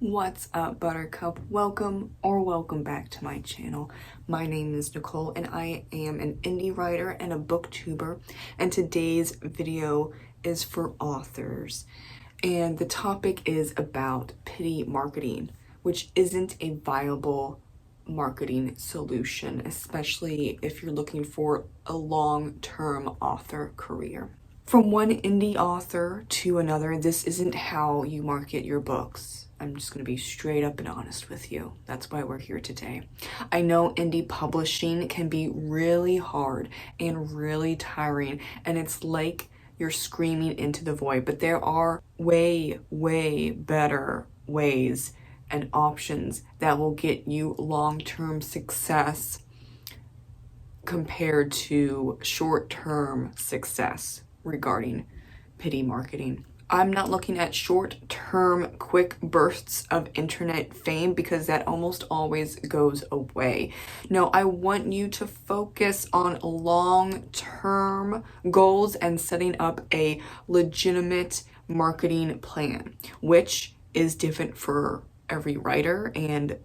What's up, Buttercup? Welcome back to my channel. My name is Nicole and I am an indie writer and a booktuber, and today's video is for authors. And the topic is about pity marketing, which isn't a viable marketing solution, especially if you're looking for a long-term author career. From one indie author to another, this isn't how you market your books. I'm just going to be straight up and honest with you. That's why we're here today. I know indie publishing can be really hard and really tiring, and it's like you're screaming into the void, but there are way better ways and options that will get you long-term success compared to short-term success regarding pity marketing. I'm not looking at short-term quick bursts of internet fame because that almost always goes away. No, I want you to focus on long-term goals and setting up a legitimate marketing plan, which is different for every writer and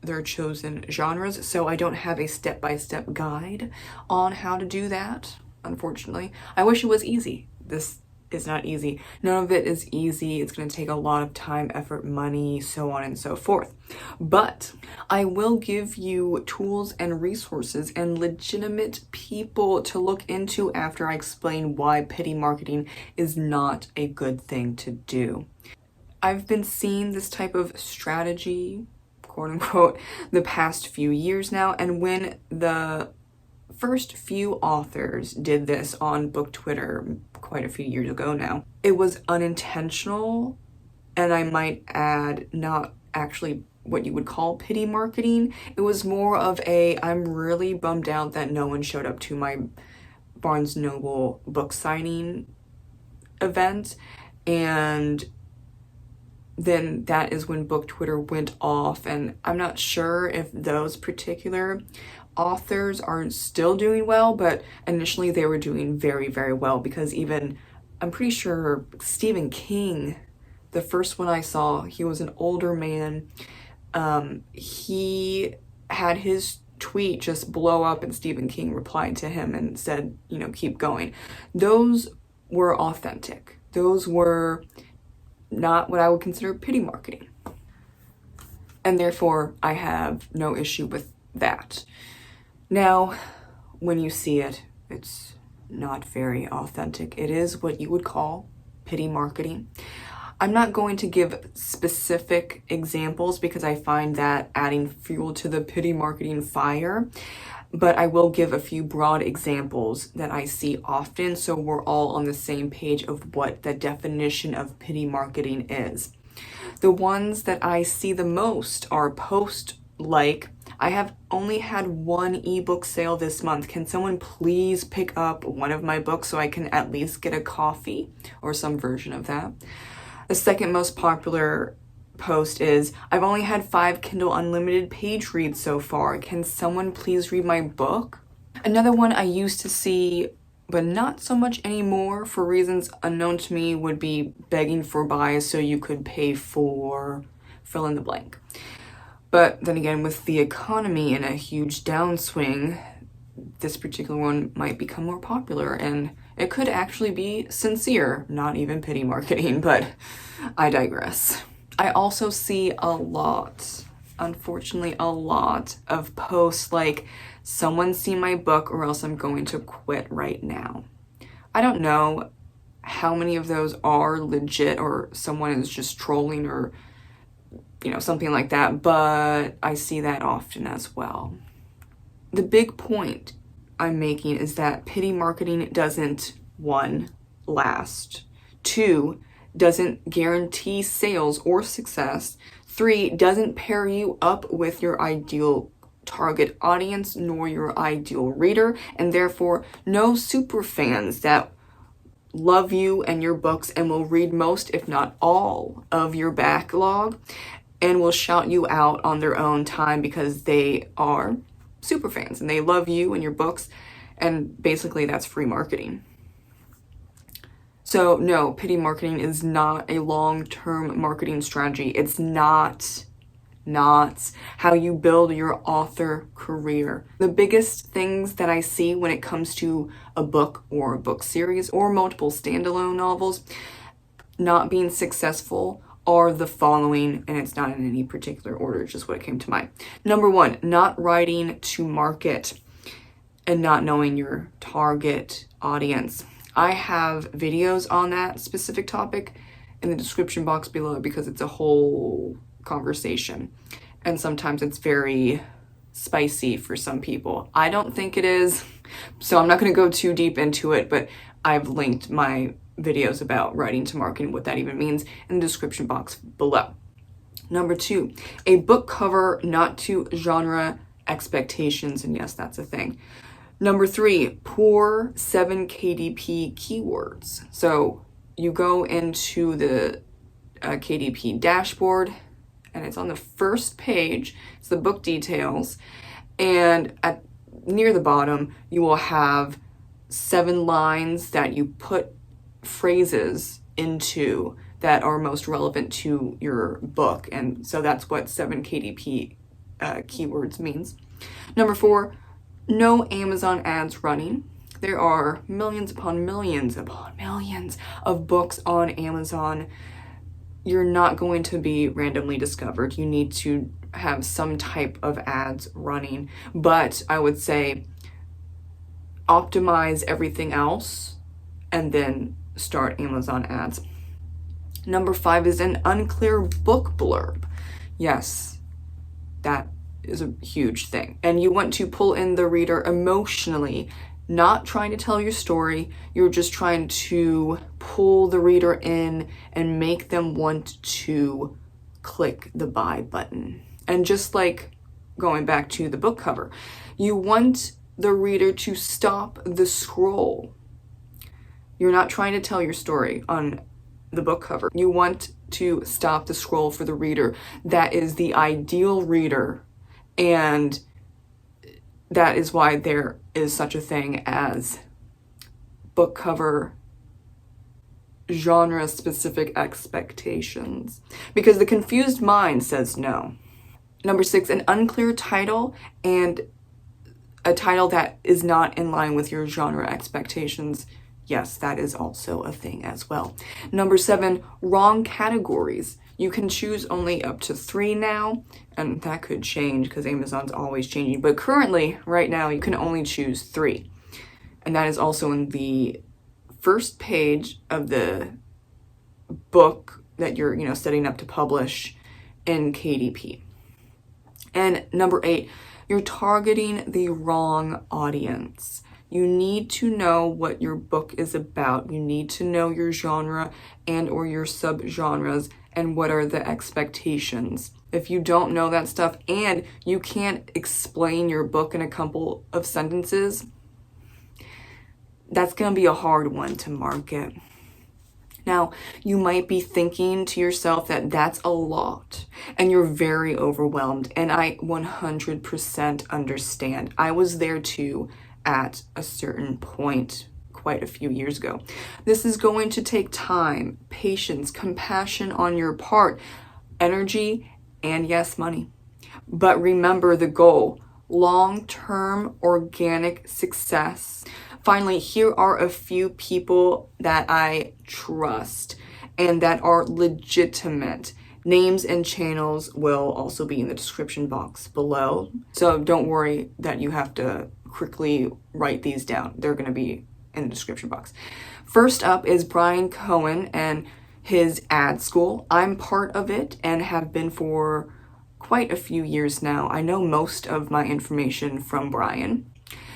their chosen genres. So I don't have a step-by-step guide on how to do that, unfortunately. I wish it was easy. This is not easy. None of it is easy. It's going to take a lot of time, effort, money, so on and so forth. But I will give you tools and resources and legitimate people to look into after I explain why pity marketing is not a good thing to do. I've been seeing this type of strategy, quote unquote, the past few years now, and when the first few authors did this on book Twitter quite a few years ago now, it was unintentional, and I might add, not actually what you would call pity marketing. It was more of a, I'm really bummed out that no one showed up to my Barnes Noble book signing event, and then that is when book Twitter went off, and I'm not sure if those particular authors are still doing well, but initially they were doing very well, because even, I'm pretty sure Stephen King, the first one I saw, he was an older man, he had his tweet just blow up and Stephen King replied to him and said, you know, keep going. Those were authentic. Those were not what I would consider pity marketing. And therefore, I have no issue with that. Now, when you see it, it's not very authentic. It is what you would call pity marketing. I'm not going to give specific examples because I find that adding fuel to the pity marketing fire, but I will give a few broad examples that I see often so we're all on the same page of what the definition of pity marketing is. The ones that I see the most are like, I have only had one ebook sale this month. Can someone please pick up one of my books so I can at least get a coffee or some version of that? The second most popular post is, I've only had 5 Kindle Unlimited page reads so far. Can someone please read my book? Another one I used to see, but not so much anymore for reasons unknown to me, would be begging for buys so you could pay for fill in the blank. But then again, with the economy in a huge downswing, this particular one might become more popular, and it could actually be sincere, not even pity marketing, but I digress. I also see a lot, unfortunately a lot, of posts like, someone see my book or else I'm going to quit right now. I don't know how many of those are legit or someone is just trolling or something like that, but I see that often as well. The big point I'm making is that pity marketing doesn't, 1, last, 2, doesn't guarantee sales or success, 3, doesn't pair you up with your ideal target audience nor your ideal reader, and therefore no super fans that love you and your books and will read most, if not all, of your backlog and will shout you out on their own time because they are super fans and they love you and your books, and basically that's free marketing. So no, pity marketing is not a long-term marketing strategy. It's not how you build your author career. The biggest things that I see when it comes to a book or a book series or multiple standalone novels not being successful are the following, and it's not in any particular order, it's just what came to mind. Number one, not writing to market and not knowing your target audience. I have videos on that specific topic in the description box below because it's a whole conversation, and sometimes it's very spicy for some people. I don't think it is, so I'm not going to go too deep into it, but I've linked my videos about writing to market and what that even means in the description box below. Number two, a book cover not to genre expectations, and yes, that's a thing. Number three, poor 7 KDP keywords. So you go into the KDP dashboard, and it's on the first page. It's the book details, and near the bottom you will have 7 lines that you put phrases into that are most relevant to your book, and so that's what 7 KDP keywords means. Number four, no Amazon ads running. There are millions upon millions of books on Amazon. You're not going to be randomly discovered. You need to have some type of ads running, but I would say optimize everything else and then start Amazon ads. Number five is an unclear book blurb. Yes, that is a huge thing. And you want to pull in the reader emotionally, not trying to tell your story. You're just trying to pull the reader in and make them want to click the buy button. And just like going back to the book cover, you want the reader to stop the scroll. You're not trying to tell your story on the book cover. You want to stop the scroll for the reader. That is the ideal reader, and that is why there is such a thing as book cover genre specific expectations, because the confused mind says no. Number six, an unclear title and a title that is not in line with your genre expectations. Yes, that is also a thing as well. Number seven, wrong categories. You can choose only up to 3 now, and that could change because Amazon's always changing. But currently, right now, you can only choose 3. And that is also in the first page of the book that you're, setting up to publish in KDP. And number 8, you're targeting the wrong audience. You need to know what your book is about. You need to know your genre and or your subgenres and what are the expectations. If you don't know that stuff and you can't explain your book in a couple of sentences, that's going to be a hard one to market. Now, you might be thinking to yourself that that's a lot and you're very overwhelmed, and I 100% understand. I was there too at a certain point quite a few years ago. This is going to take time, patience, compassion on your part, energy, and yes, money. But remember the goal: long-term organic success. Finally, here are a few people that I trust and that are legitimate. Names and channels will also be in the description box below. So don't worry that you have to quickly write these down. They're going to be in the description box. First up is Brian Cohen and his ad school. I'm part of it and have been for quite a few years now. I know most of my information from Brian.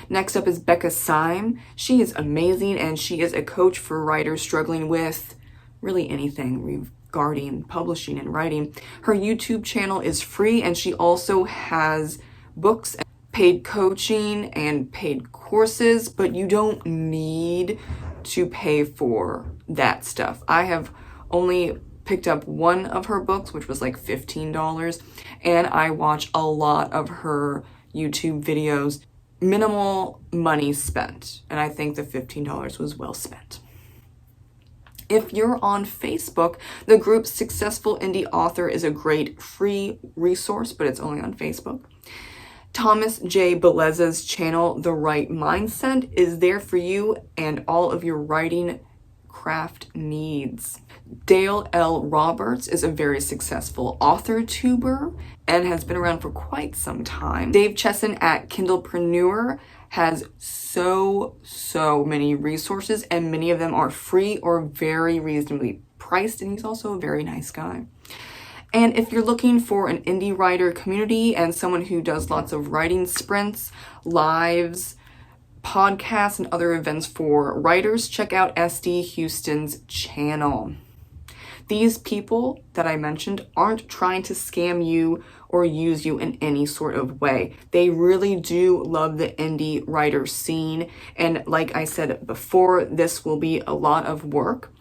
Next up is Becca Syme. She is amazing, and she is a coach for writers struggling with really anything regarding publishing and writing. Her YouTube channel is free, and she also has books, paid coaching, and paid courses, but you don't need to pay for that stuff. I have only picked up one of her books, which was like $15, and I watch a lot of her YouTube videos. Minimal money spent, and I think the $15 was well spent. If you're on Facebook, the group Successful Indie Author is a great free resource, but it's only on Facebook. Thomas J. Bellezza's channel, The Right Mindset, is there for you and all of your writing craft needs. Dale L. Roberts is a very successful author-tuber and has been around for quite some time. Dave Chesson at Kindlepreneur has so many resources, and many of them are free or very reasonably priced, and he's also a very nice guy. And if you're looking for an indie writer community and someone who does lots of writing sprints, lives, podcasts, and other events for writers, check out S.D Huston's channel. These people that I mentioned aren't trying to scam you or use you in any sort of way. They really do love the indie writer scene. And like I said before, this will be a lot of work,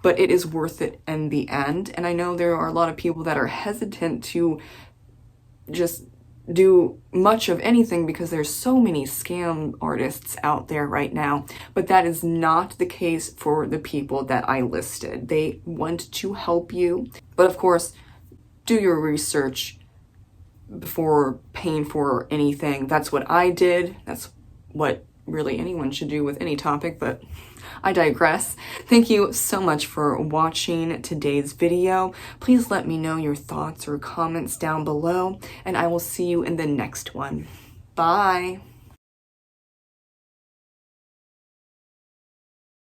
but it is worth it in the end. And I know there are a lot of people that are hesitant to just do much of anything because there's so many scam artists out there right now, but that is not the case for the people that I listed. They want to help you, but of course, do your research before paying for anything. That's what I did. That's what really anyone should do with any topic, but I digress. Thank you so much for watching today's video. Please let me know your thoughts or comments down below, and I will see you in the next one. Bye.